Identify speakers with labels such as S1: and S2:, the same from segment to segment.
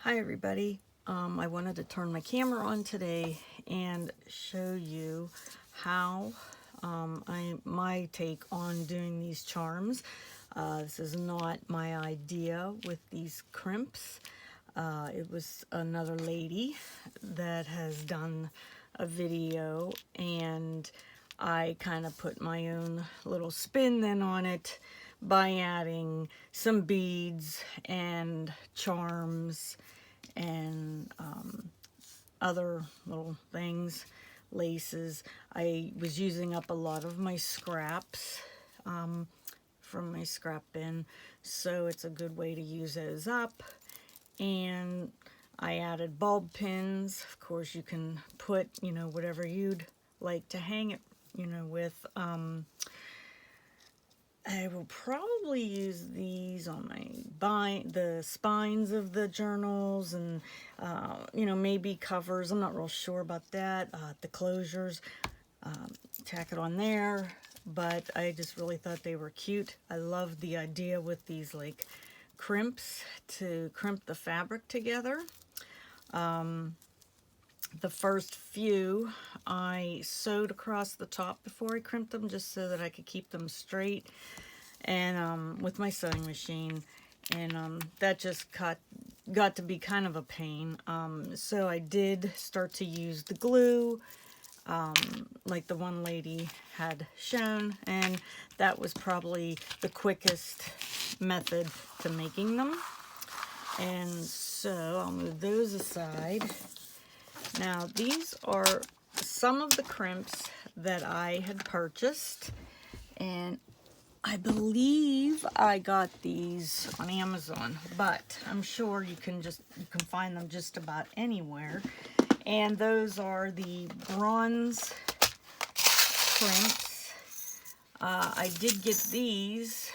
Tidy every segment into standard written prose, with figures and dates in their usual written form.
S1: Hi everybody. I wanted to turn my camera on today and show you how my take on doing these charms. This is not my idea with these crimps. It was another lady that has done a video, and I kind of put my own little spin then on it by adding some beads and charms and other little things, laces. I was using up a lot of my scraps from my scrap bin, so it's a good way to use those up. And I added bulb pins. Of course, you can put, whatever you'd like to hang it, with. I will probably use these on the spines of the journals, and maybe covers. I'm not real sure about that. The closures, tack it on there. But I just really thought they were cute. I love the idea with these like crimps to crimp the fabric together. The first few I sewed across the top before I crimped them, just so that I could keep them straight, and with my sewing machine, and that just got to be kind of a pain. So I did start to use the glue, like the one lady had shown, and that was probably the quickest method to making them. And so I'll move those aside. Now, these are some of the crimps that I had purchased, and I believe I got these on Amazon, but I'm sure you can find them just about anywhere. And those are the bronze crimps. I did get these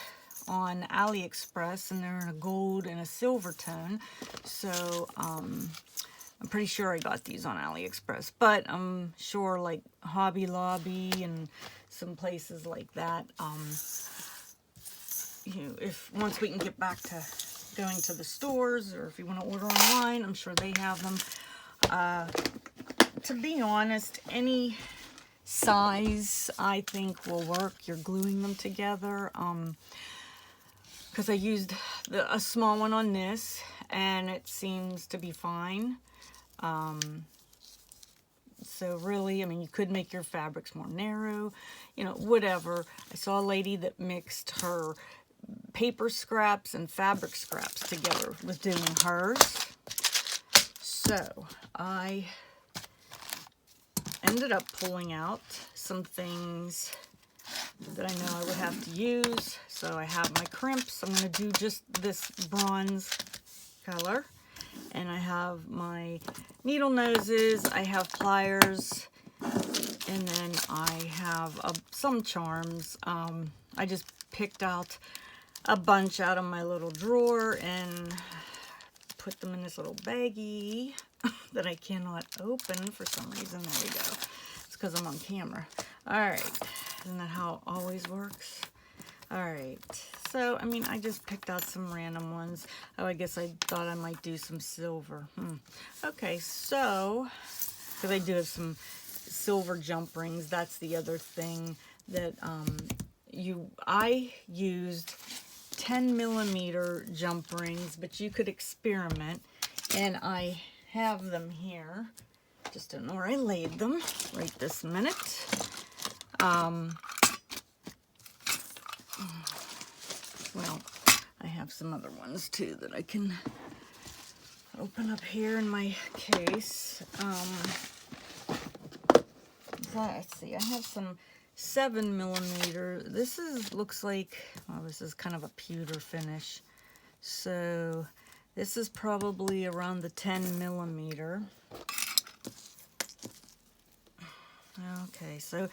S1: on AliExpress, and they're in a gold and a silver tone, so I'm pretty sure I got these on AliExpress, but I'm sure like Hobby Lobby and some places like that, if once we can get back to going to the stores, or if you want to order online, I'm sure they have them. To be honest, any size I think will work. You're gluing them together, because I used a small one on this, and it seems to be fine. So really, I mean, you could make your fabrics more narrow, whatever. I saw a lady that mixed her paper scraps and fabric scraps together with doing hers. So I ended up pulling out some things that I know I would have to use. So I have my crimps. I'm going to do just this bronze color. And I have my needle noses, I have pliers, and then I have some charms. I just picked out a bunch out of my little drawer and put them in this little baggie that I cannot open for some reason. There we go. It's because I'm on camera. All right. Isn't that how it always works? All right. So, I mean, I just picked out some random ones. Oh, I guess I thought I might do some silver. Okay, so, because I do have some silver jump rings. That's the other thing that I used 10mm jump rings, but you could experiment. And I have them here. Just don't know where I laid them right this minute. Well, I have some other ones too that I can open up here in my case. Let's see, I have some 7mm. This looks like, well, this is kind of a pewter finish. So this is probably around the 10mm. Okay, so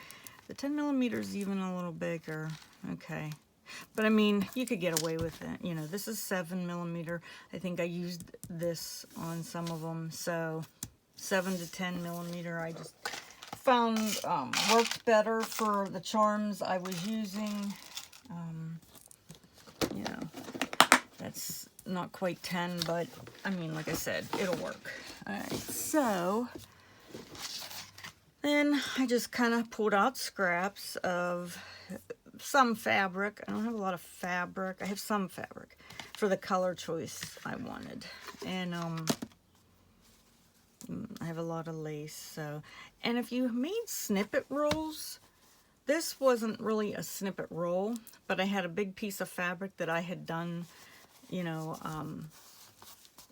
S1: the 10mm is even a little bigger. Okay. But I mean, you could get away with it. This is 7mm. I think I used this on some of them. So 7 to 10mm, I just found worked better for the charms I was using. That's not quite 10, but I mean, like I said, it'll work. All right, so then I just kind of pulled out scraps of some fabric. I don't have a lot of fabric. I have some fabric for the color choice I wanted. And I have a lot of lace. So, and if you made snippet rolls, this wasn't really a snippet roll, but I had a big piece of fabric that I had done, you know,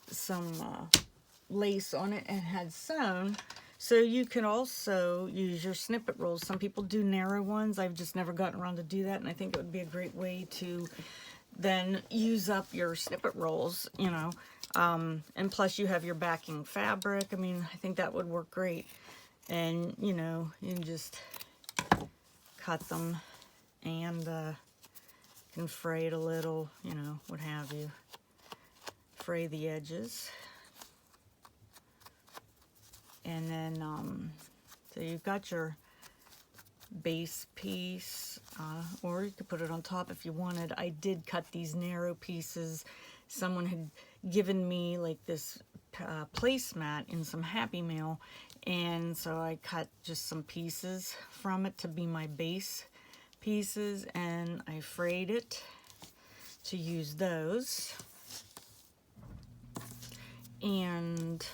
S1: some lace on it and had sewn. So you can also use your snippet rolls. Some people do narrow ones. I've just never gotten around to do that, and I think it would be a great way to then use up your snippet rolls, you know. And plus you have your backing fabric. I mean, I think that would work great. And, you know, you can just cut them and can fray it a little, you know, what have you. Fray the edges. And then, so you've got your base piece, or you could put it on top if you wanted. I did cut these narrow pieces. Someone had given me like this placemat in some Happy Mail, and so I cut just some pieces from it to be my base pieces, and I frayed it to use those. And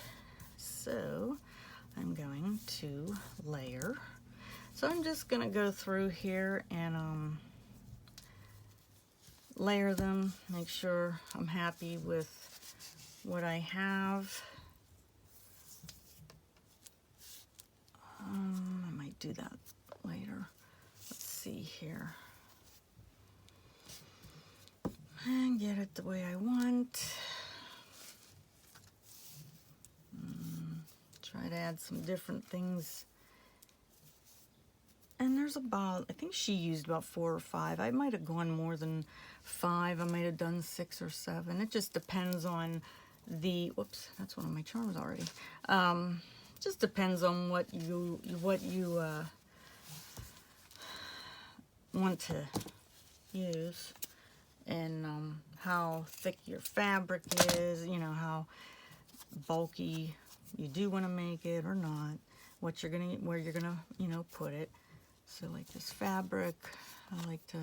S1: so I'm going to layer. So I'm just going to go through here and layer them, make sure I'm happy with what I have. I might do that later. Let's see here. And get it the way I want. Try to add some different things. And there's about, I think she used about 4 or 5. I might have gone more than 5. I might have done 6 or 7. It just depends on the, whoops, that's one of my charms already. Just depends on what you want to use, and how thick your fabric is, you know, how bulky you do want to make it or not, what you're gonna, where you're gonna, you know, put it. So like this fabric, I like to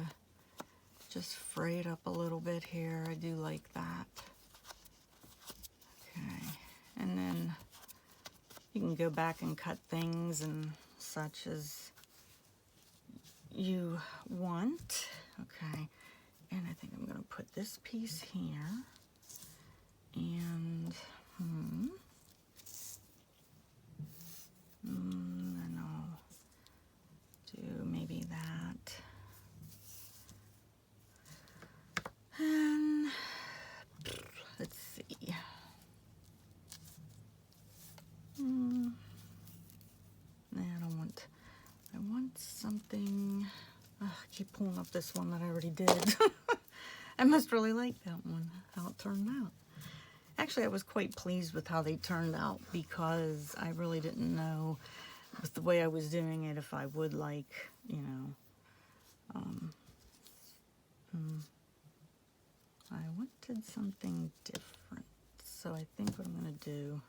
S1: just fray it up a little bit here. I do like that. Okay, and then you can go back and cut things and such as you want. Okay, and I think I'm gonna put this piece here, and and I'll do maybe that. And let's see. I want something. I keep pulling up this one that I already did. I must really like that one, how it turned out. Actually, I was quite pleased with how they turned out because I really didn't know with the way I was doing it if I would like, you know, I wanted something different. So I think what I'm going to do,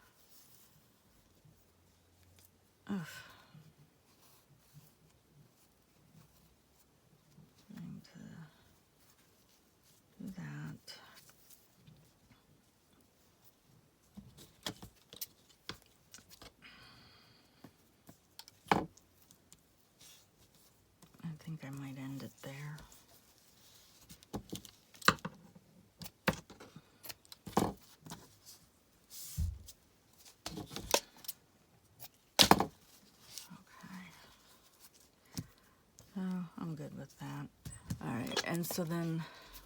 S1: going to do that. I think I might end it there. I'm good with that. All right, and so then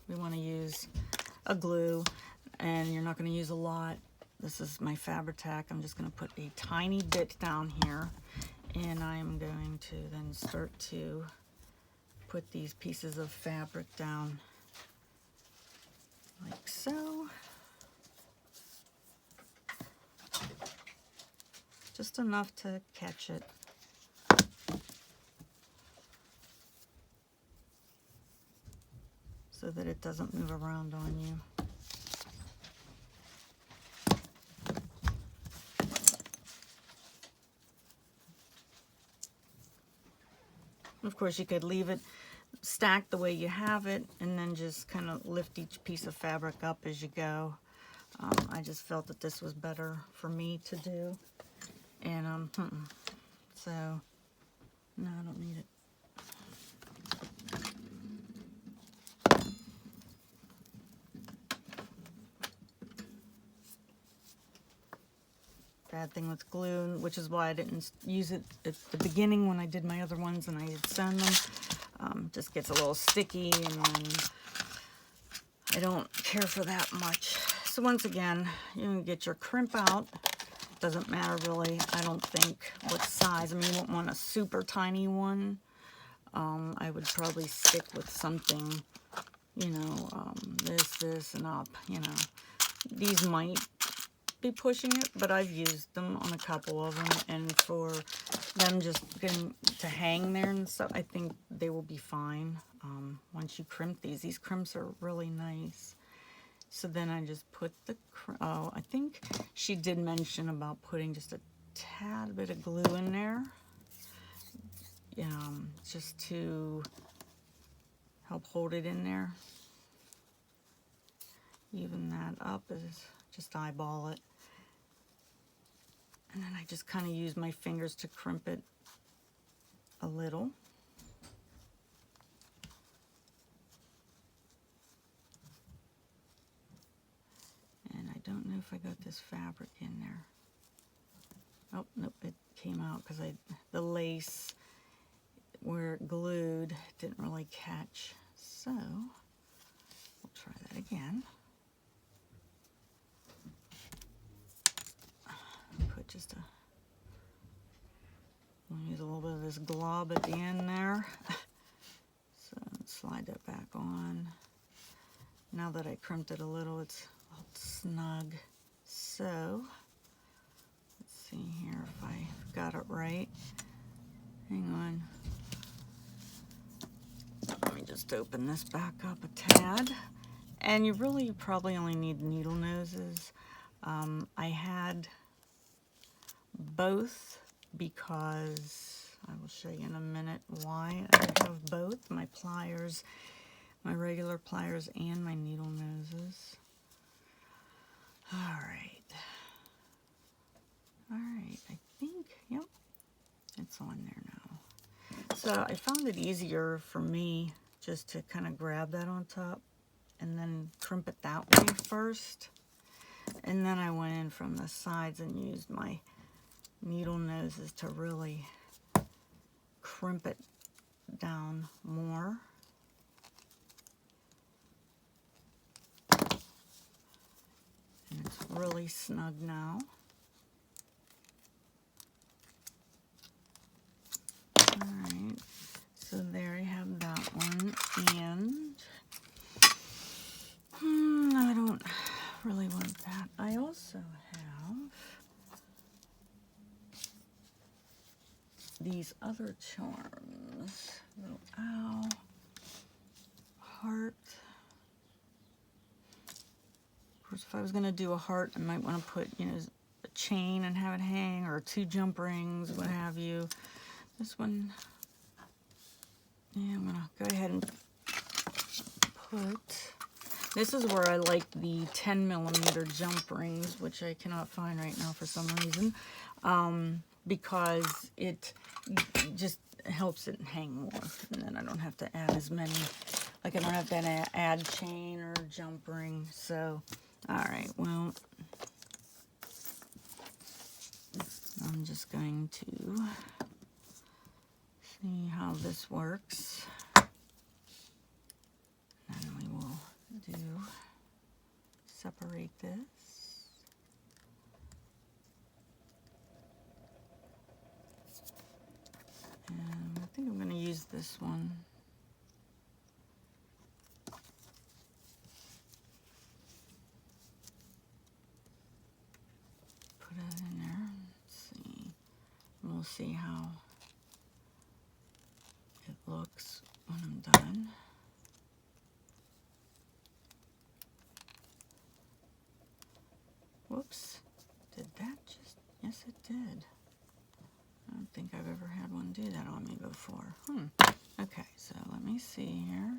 S1: we want to use a glue, and you're not going to use a lot. This is my Fabri-Tac. I'm just going to put a tiny bit down here, and I'm going to then start to put these pieces of fabric down like so. Just enough to catch it. So that it doesn't move around on you. Of course, you could leave it stacked the way you have it and then just kind of lift each piece of fabric up as you go. I just felt that this was better for me to do. And so no, I don't need it. Bad thing with glue, which is why I didn't use it at the beginning when I did my other ones and I had sewn them. Just gets a little sticky, and then I don't care for that much. So once again, you can get your crimp out. Doesn't matter really, I don't think, what size. I mean, you won't want a super tiny one. I would probably stick with something, you know, this and up, you know. These might be pushing it, but I've used them on a couple of them, and for them just getting to hang there and stuff, I think they will be fine. Once you crimp these crimps are really nice. So then I just put the, oh, I think she did mention about putting just a tad bit of glue in there, just to help hold it in there. Even that up is just eyeball it. And then I just kind of use my fingers to crimp it a little. And I don't know if I got this fabric in there. Oh, nope, it came out because the lace where it glued didn't really catch. So we'll try that again. Put just we'll use a little bit of this glob at the end there. So slide that back on. Now that I crimped it a little, it's all snug. So let's see here if I got it right. Hang on. Let me just open this back up a tad. And you really probably only need needle noses. I had both because I will show you in a minute why I have both, my pliers, my regular pliers, and my needle noses. All right, I think, yep, it's on there now. So I found it easier for me just to kind of grab that on top and then crimp it that way first. And then I went in from the sides and used my needle noses to really crimp it down more. And it's really snug now. Alright, so there I have that one, and I don't really want that. I also have these other charms. Little owl, heart. Of course, if I was going to do a heart, I might want to put, you know, a chain and have it hang, or 2 jump rings, what have you. This one, yeah, I'm going to go ahead and put, this is where I like the 10mm jump rings, which I cannot find right now for some reason, because it just helps it hang more, and then I don't have to add as many, like I don't have to add chain or jump ring. So, alright, well, I'm just going to see how this works. And we will separate this. And I think I'm going to use this one. Put it in there. Let's see. We'll see how it looks when I'm done. Whoops. Did that just? Yes, it did. I don't think I've ever had one do that on me before. so let me see here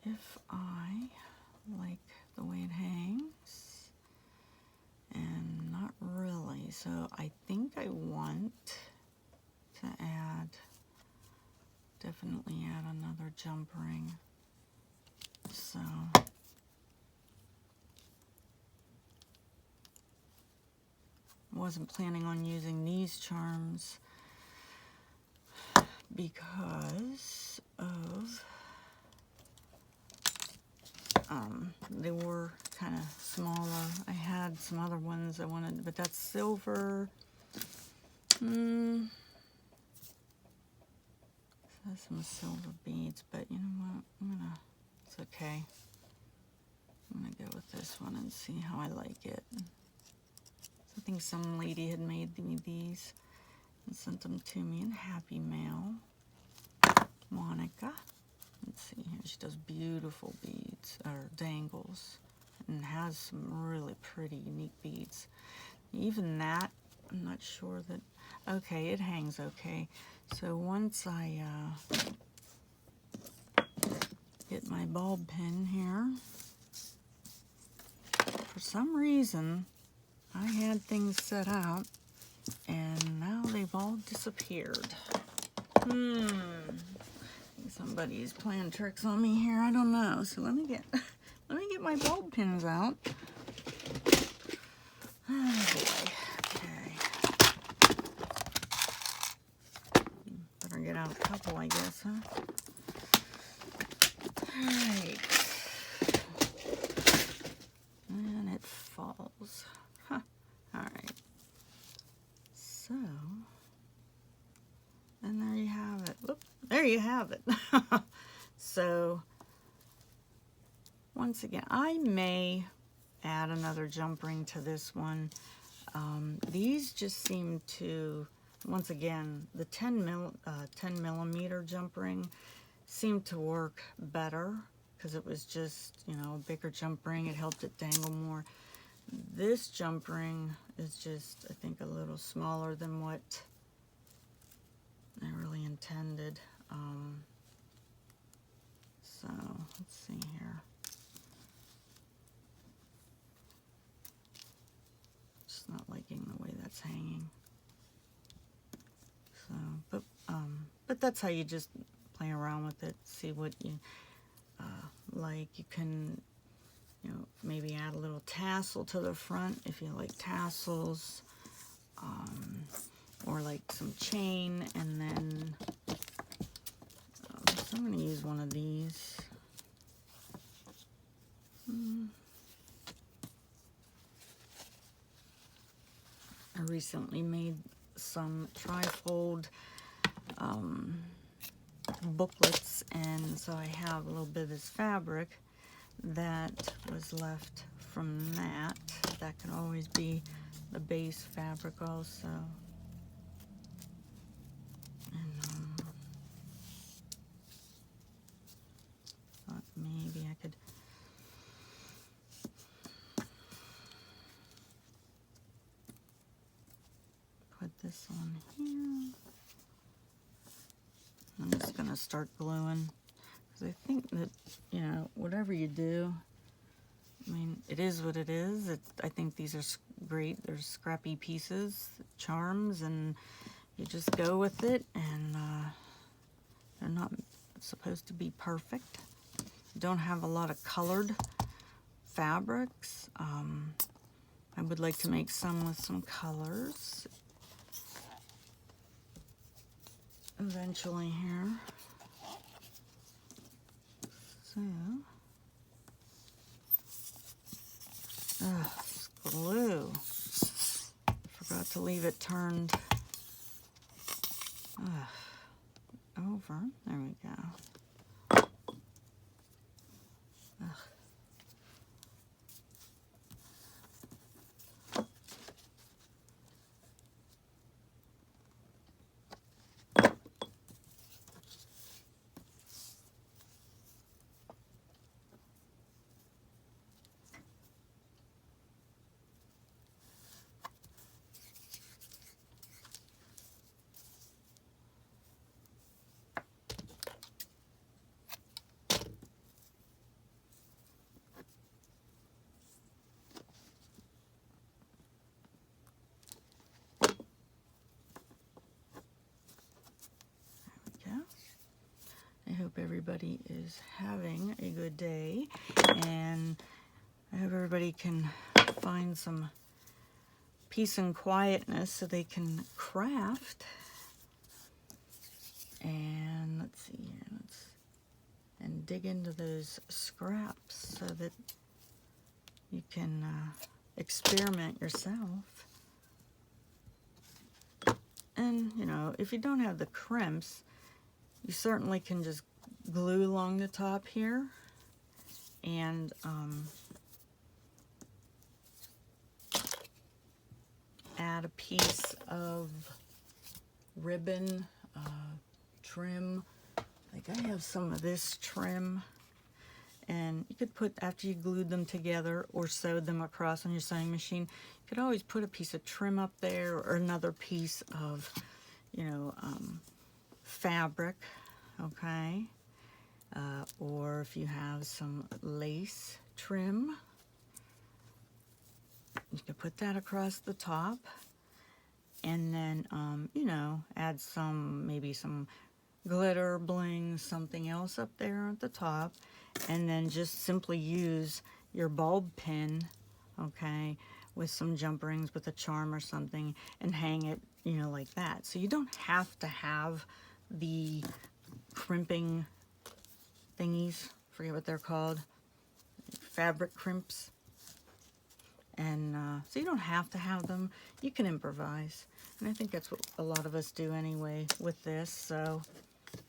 S1: if I like the way it hangs, and not really. So I think I want to definitely add another jump ring. So wasn't planning on using these charms because of they were kind of smaller. I had some other ones I wanted, but that's silver. There's some silver beads, but you know what? It's okay. I'm gonna go with this one and see how I like it. I think some lady had made me these and sent them to me in Happy Mail. Monica. Let's see here. She does beautiful beads, or dangles, and has some really pretty, unique beads. Even that, I'm not sure that... Okay, it hangs okay. So once I get my bulb pin here, for some reason, I had things set out, and now they've all disappeared. Somebody's playing tricks on me here. I don't know. So let me get my bulb pins out. Oh boy. Okay. Better get out a couple, I guess, huh? All right. And it falls. Huh. All right. So, and there you have it. Whoop, there you have it. So, once again, I may add another jump ring to this one. These just seem to, once again, the 10 millimeter jump ring seemed to work better because it was just, you know, a bigger jump ring. It helped it dangle more. This jump ring is just, I think, a little smaller than what I really intended. So, let's see here. Just not liking the way that's hanging. So, but that's how you just play around with it, see what you like. You can, you know, maybe add a little tassel to the front if you like tassels, or like some chain, and then so I'm going to use one of these. I recently made some trifold booklets, and so I have a little bit of this fabric that was left from that. That can always be the base fabric also. And thought maybe I could put this on here. I'm just going to start gluing, because I think that, you know, whatever you do, I mean, it is what it is. I think these are great. They're scrappy pieces, charms, and you just go with it, and they're not supposed to be perfect. Don't have a lot of colored fabrics. I would like to make some with some colors eventually here. So, glue. Forgot to leave it turned over. There we go. everybody is having a good day, and I hope everybody can find some peace and quietness so they can craft. And let's see here, and dig into those scraps so that you can experiment yourself. And, you know, if you don't have the crimps, you certainly can just glue along the top here and add a piece of ribbon, trim. Like I have some of this trim, and you could put, after you glued them together or sewed them across on your sewing machine, you could always put a piece of trim up there or another piece of, you know, fabric, okay? Or if you have some lace trim, you could put that across the top, and then, you know, add some, maybe some glitter, bling, something else up there at the top, and then just simply use your bulb pin, okay, with some jump rings with a charm or something, and hang it, you know, like that. So you don't have to have the crimping thingies, forget what they're called, fabric crimps, and so you don't have to have them. You can improvise, and I think that's what a lot of us do anyway with this. So,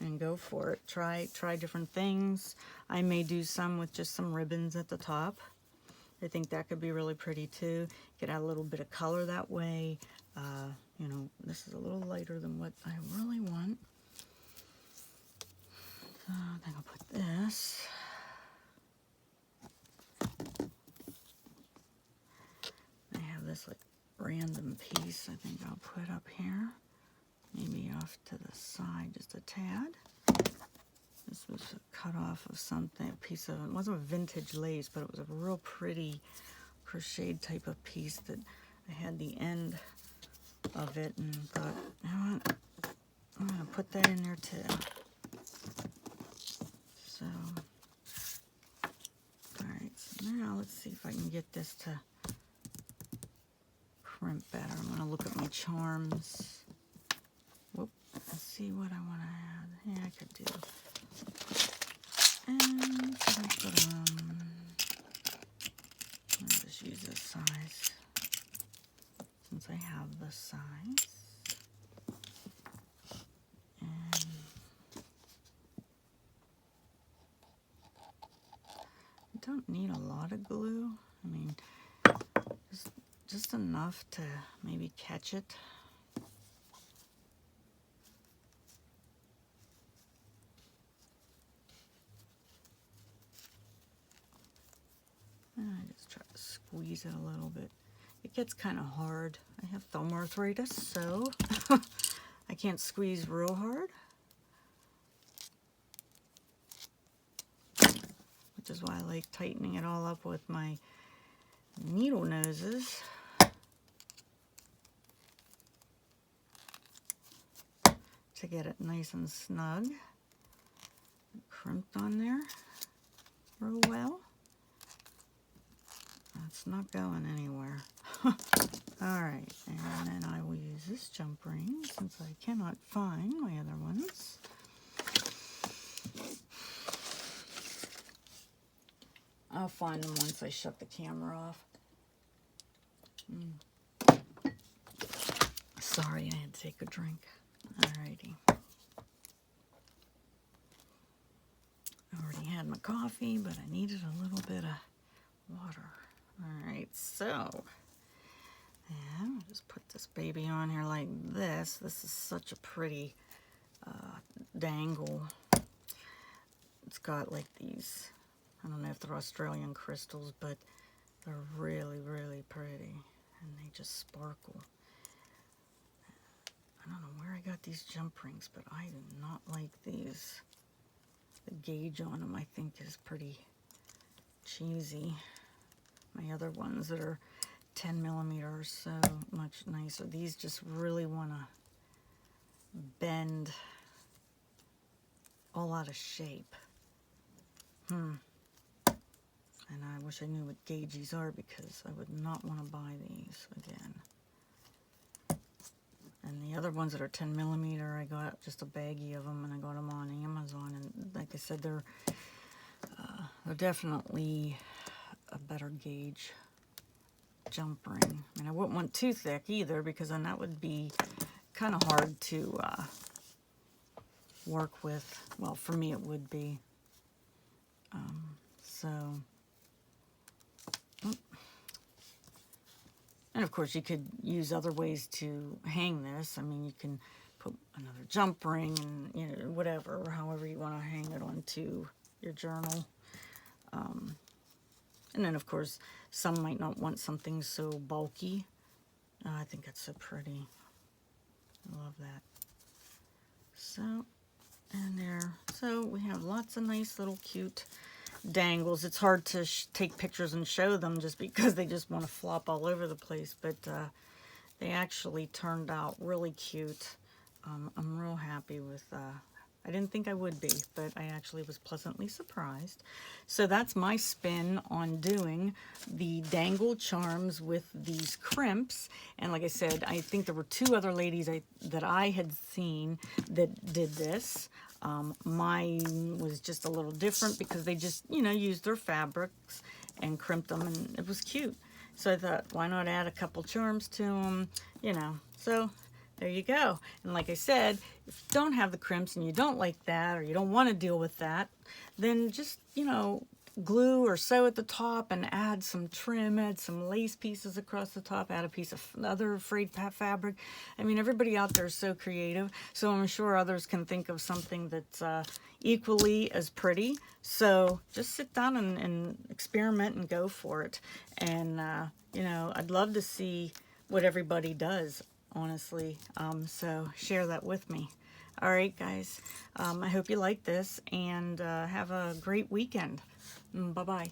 S1: and go for it. Try different things. I may do some with just some ribbons at the top. I think that could be really pretty too. You could add a little bit of color that way. You know, this is a little lighter than what I really want. So I think I'll put this. I have this like random piece I think I'll put up here. Maybe off to the side just a tad. This was a cut off of something, a piece of, it wasn't a vintage lace, but it was a real pretty crocheted type of piece that I had the end of it, and thought, you know what, I'm going to put that in there too. So, alright, so now let's see if I can get this to crimp better. I'm going to look at my charms. Whoop, let's see what I want to add. Yeah, I could do. And should I put I'll just use this size since I have the size. And you don't need a lot of glue. I mean, just enough to maybe catch it. I just try to squeeze it a little bit. It gets kind of hard. I have thumb arthritis, so I can't squeeze real hard. Which is why I like tightening it all up with my needle noses. To get it nice and snug. Crimped on there real well. That's not going anywhere. Alright, and then I will use this jump ring since I cannot find my other ones. I'll find them once I shut the camera off. Sorry, I had to take a drink. Alrighty. I already had my coffee, but I needed a little bit of water. Alright, so, and I'll just put this baby on here like this. This is such a pretty dangle. It's got like these, I don't know if they're Australian crystals, but they're really, really pretty. And they just sparkle. I don't know where I got these jump rings, but I do not like these. The gauge on them, I think, is pretty cheesy. My other ones that are 10 millimeters, so much nicer. These just really want to bend all out of shape. And I wish I knew what gauge these are because I would not want to buy these again. And the other ones that are 10 millimeter, I got just a baggie of them, and I got them on Amazon. And like I said, they're definitely a better gauge jump ring. I mean, I wouldn't want too thick either, because then that would be kind of hard to work with. Well, for me it would be. And of course you could use other ways to hang this. I mean, you can put another jump ring and, you know, whatever, or however you want to hang it onto your journal. And then of course some might not want something so bulky. Oh, I think that's so pretty. I love that. So, and there. So we have lots of nice little cute dangles. It's hard to take pictures and show them just because they just want to flop all over the place, but they actually turned out really cute. I'm real happy with I didn't think I would be, but I actually was pleasantly surprised. So that's my spin on doing the dangle charms with these crimps. And like I said, I think there were two other ladies that I had seen that did this. Mine was just a little different because they just, you know, used their fabrics and crimped them, and it was cute. So I thought, why not add a couple charms to them, you know. So there you go. And like I said, if you don't have the crimps and you don't like that, or you don't want to deal with that, then just, you know, glue or sew at the top and add some trim, add some lace pieces across the top, add a piece of other frayed fabric. I mean, everybody out there is so creative, so I'm sure others can think of something that's equally as pretty. So just sit down and experiment and go for it. And, you know, I'd love to see what everybody does, honestly. So share that with me. All right, guys. I hope you like this, and have a great weekend. Bye-bye.